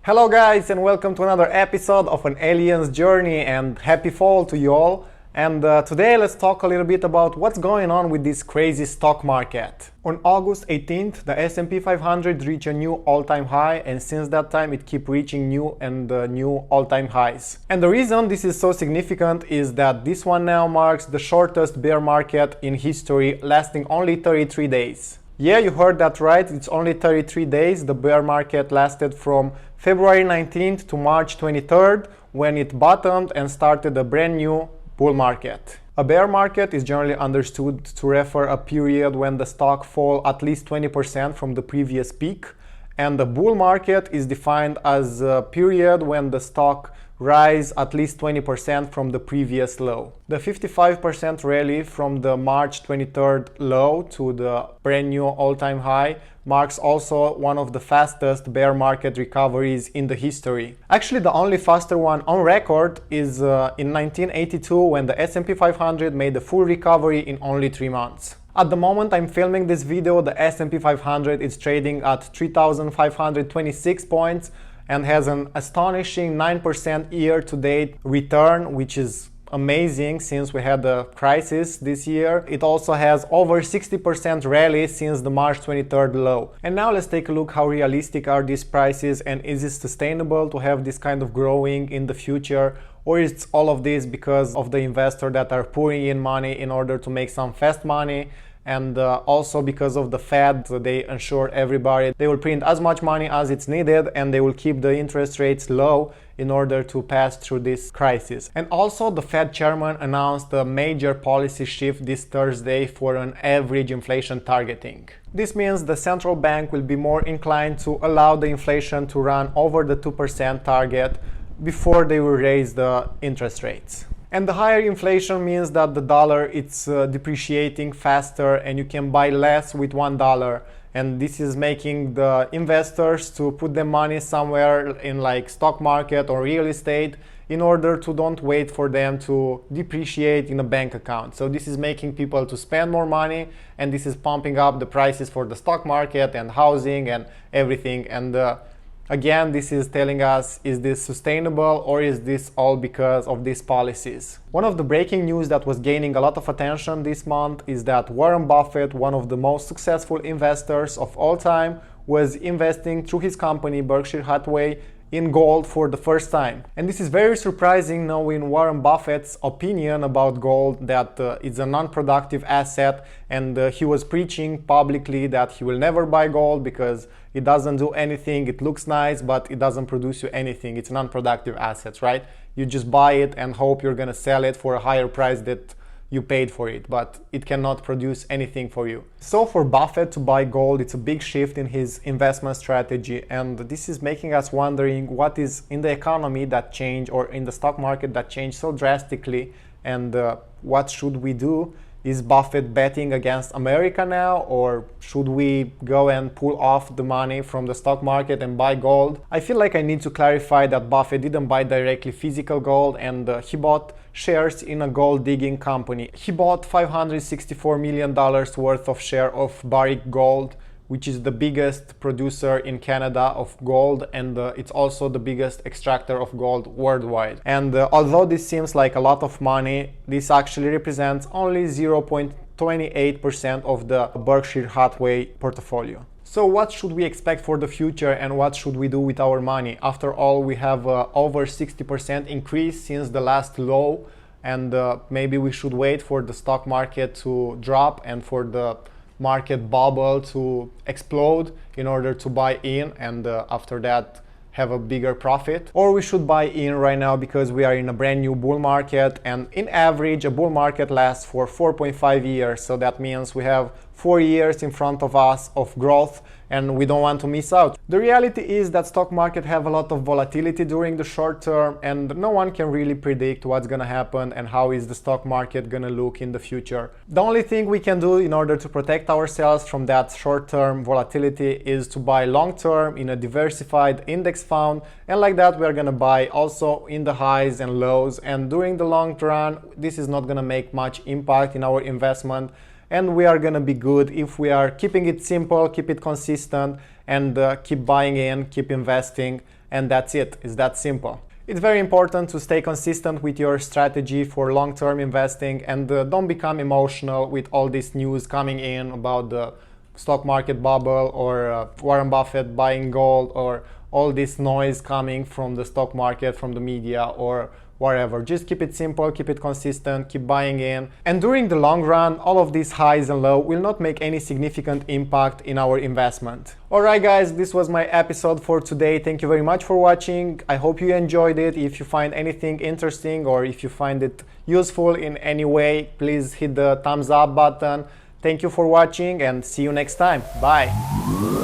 Hello guys and welcome to another episode of an alien's journey and happy fall to you all. And today let's talk a little bit about what's going on with this crazy stock market. On August 18th, the S&P 500 reached a new all-time high, and since that time it keeps reaching new all-time highs. And the reason this is so significant is that this one now marks the shortest bear market in history, lasting only 33 days. Yeah, you heard that right, it's only 33 days. The bear market lasted from February 19th to March 23rd, when it bottomed and started a brand new bull market. A bear market is generally understood to refer a period when the stock fall at least 20% from the previous peak, and the bull market is defined as a period when the stock rise at least 20% from the previous low. The 55% rally from the March 23rd low to the brand new all-time high marks also one of the fastest bear market recoveries in the history. Actually, the only faster one on record is in 1982, when the S&P 500 made a full recovery in only 3 months. At the moment I'm filming this video, the S&P 500 is trading at 3,526 points and has an astonishing 9% year-to-date return, which is amazing since we had the crisis this year. It also has over 60% rally since the March 23rd low. And now let's take a look how realistic are these prices, and is it sustainable to have this kind of growing in the future, or is all of this because of the investor that are pouring in money in order to make some fast money, and also because of the Fed, they ensure everybody they will print as much money as it's needed, and they will keep the interest rates low in order to pass through this crisis. And also the Fed chairman announced a major policy shift this Thursday for an average inflation targeting. This means the central bank will be more inclined to allow the inflation to run over the 2% target before they will raise the interest rates. And the higher inflation means that the dollar it's depreciating faster, and you can buy less with $1. And this is making the investors to put their money somewhere in like stock market or real estate in order to don't wait for them to depreciate in a bank account. So this is making people to spend more money, and this is pumping up the prices for the stock market and housing and everything. And again, this is telling us, is this sustainable, or is this all because of these policies? One of the breaking news that was gaining a lot of attention this month is that Warren Buffett, one of the most successful investors of all time, was investing through his company Berkshire Hathaway in gold for the first time. And this is very surprising, knowing Warren Buffett's opinion about gold, that it's a non-productive asset, and he was preaching publicly that he will never buy gold because it doesn't do anything. It looks nice, but it doesn't produce you anything. It's non-productive assets, right? You just buy it and hope you're gonna sell it for a higher price that you paid for it, but it cannot produce anything for you. So for Buffett to buy gold, it's a big shift in his investment strategy, and this is making us wondering what is in the economy that changed, or in the stock market that changed so drastically, and what should we do? Is Buffett betting against America now, or should we go and pull off the money from the stock market and buy gold? I feel like I need to clarify that Buffett didn't buy directly physical gold, and he bought shares in a gold digging company. He bought $564 million worth of share of Barrick Gold, which is the biggest producer in Canada of gold, and it's also the biggest extractor of gold worldwide. And although this seems like a lot of money, this actually represents only 0.28% of the Berkshire Hathaway portfolio. So what should we expect for the future, and what should we do with our money? After all, we have over 60% increase since the last low, and maybe we should wait for the stock market to drop and for the market bubble to explode in order to buy in, and after that have a bigger profit. Or we should buy in right now because we are in a brand new bull market, and in average a bull market lasts for 4.5 years, so that means we have 4 years in front of us of growth, and we don't want to miss out. The reality is that stock market have a lot of volatility during the short term, and no one can really predict what's gonna happen and how is the stock market gonna look in the future. The only thing we can do in order to protect ourselves from that short-term volatility is to buy long-term in a diversified index fund, and like that we are gonna buy also in the highs and lows, and during the long run this is not gonna make much impact in our investment, and we are gonna be good if we are keeping it simple, keep it consistent, and keep buying in, keep investing, and that's it. It's that simple. It's very important to stay consistent with your strategy for long-term investing, and don't become emotional with all this news coming in about the stock market bubble or Warren Buffett buying gold or all this noise coming from the stock market, from the media or whatever. Just keep it simple, keep it consistent, keep buying in. And during the long run, all of these highs and lows will not make any significant impact in our investment. Alright guys, this was my episode for today. Thank you very much for watching. I hope you enjoyed it. If you find anything interesting or if you find it useful in any way, please hit the thumbs up button. Thank you for watching and see you next time. Bye.